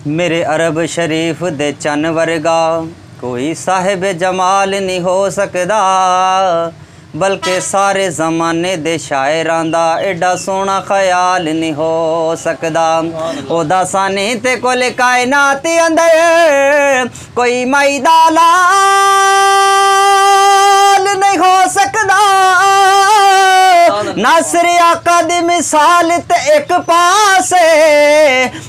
मेरे अरब शरीफ दे चन वर्गा कोई साहिब जमाल नहीं हो सकदा, बल्कि सारे ज़माने दे शायरां दा एडा सोहना ख्याल नहीं हो सकदा। ओदा सानी ते कुल कायनात अंदर कोई माई दा लाल नहीं हो सकदा। नासिर आका दी मिसाल ते एक पासे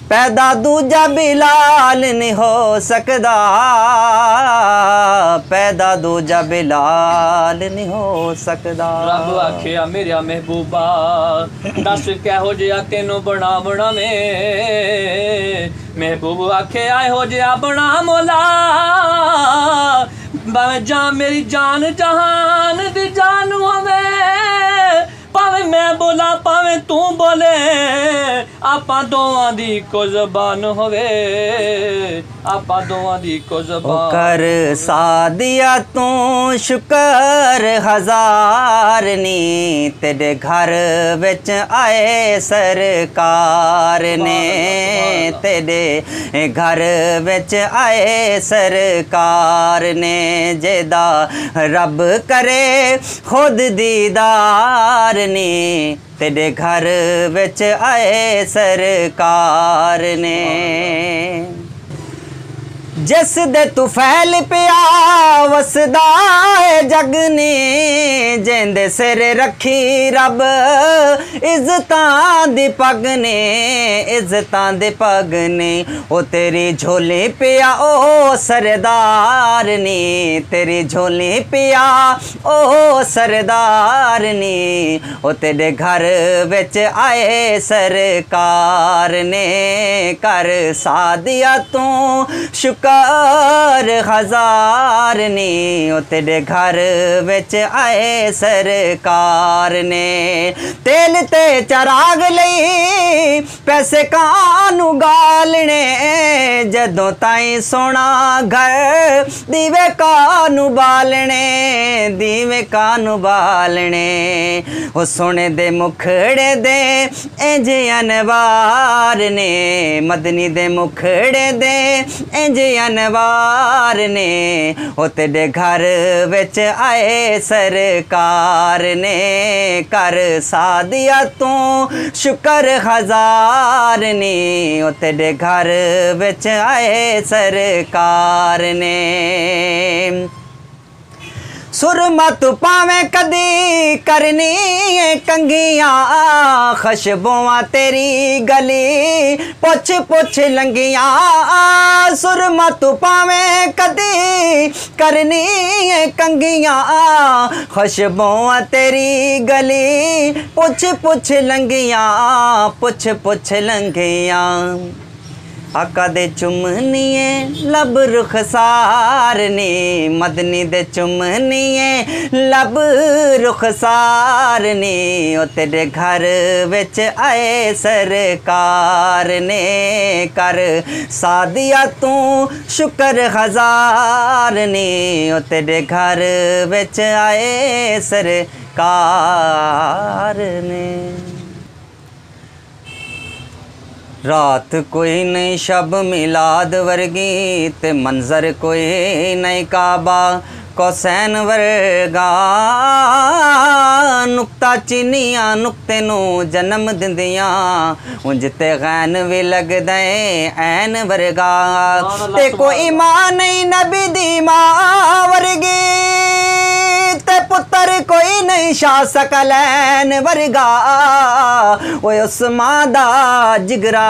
पैदा दूजा बिलाल नहीं हो सकदा, पैदा दूजा बिलाल नहीं हो सकदा। रब आखिया मेरा महबूबा दस कहो जिहा तेनों बना बनावे, महबूब आखे हो जिहा बना मोला, भावें जान मेरी जान जहान दी जान होवे, भावें मैं बोला भावें तू बोले, आपां दोवां दी को ज़बान होवे, आपां दोवां दी को ज़बान। कर सादिया तू शुक्र हजार नी, तेरे घर विच आए सरकार ने, तेरे घर विच आए सरकार ने, जेदा रब करे खुद दीदार नी, तेरे घर विच आए सरकार ने। जिस दे तू फैल पिया वसदा है जग ने, जेंदे सिर रखी रब इज्जतां दी पग ने, इज्जतां दे पग ने। ओ तेरी झोली पिया ओ सरदार नी, तेरी झोली पिया ओ सरदार नी, ओ तेरे घर विच आए सरकार ने, कर सादिया तू शुक्र हजार नी, ओ तेरे घर विच आए सरकार ने। तेल ते चराग लई पैसे कानू गालने, जदों ताईं सोना घर दीवे कानू बालने, दीवे कानू बालने। ओ सोने दे मुखड़े दे इंज अनवार ने, मदनी दे मुखड़े दे इंज अनवार ने, ओ तेरे घर विच आए सरकार ने, कर सादिया तू शुक्र हजार नी, ओ तेरे घर विच आए सरकार ने। सुरमा तू पावें कदी करनी कंगियां, खशबुआं तेरी गली पुछ पुछ लंगियां, सुरमा तू पावें कदी करनी कंगियां, खशबुआं तेरी गली पुछ पुछ लंगियां, पुछ पुछ लंगियां। आका दे चुमनिए लब रुखसार नी, मदनी दे चुमनिए लब रुखसार नी, ओ तेरे घर विच आए सरकार ने, कर सादिया तू शुक्र हजार नी, ओ तेरे घर विच आए सरकार ने। रात कोई नहीं शब मिलाद वर्गी, ते मंजर कोई नहीं काबा कौसैन वर्गा, नुक्ता चीनियां नुक्ते नू जन्म दिंदियां, उंज ते गैन भी लगदे ऐन वर्गा, ते कोई मां नहीं नबी दी मां वर्गी, ते पुत्र कोई नहीं शाह सकलैन वर्गा। ओए उस मां दा जिगरा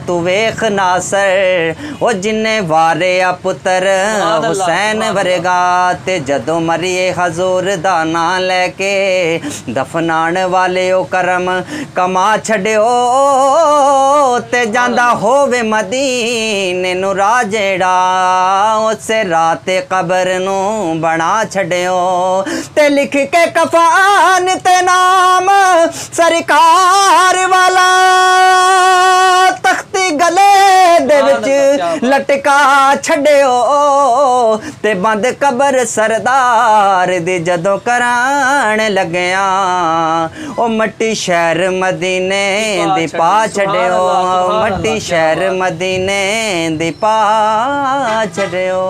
तू वेख नासर, ओ जिन्ने वारे आ पुत्र हुसैन वर्गा, ते जदों मरिए हजूर दा नां लैके, दफनाण वाले ओ करम कमा छड्यो, ते जांदा होवे मदीने नू राह जेड़ा, उसे राते कबर नू बना छड्यो, ते लिख के कफान ते नाम सरकार वाला, तख्ती गले दे विच टिका छड्डियो ते बंद कबर सरदार दी जदों कराण लग्या ओ मट्टी शहर मदीने दी पा छड्डियो मट्टी शहर मदीने दी पा छड्डियो।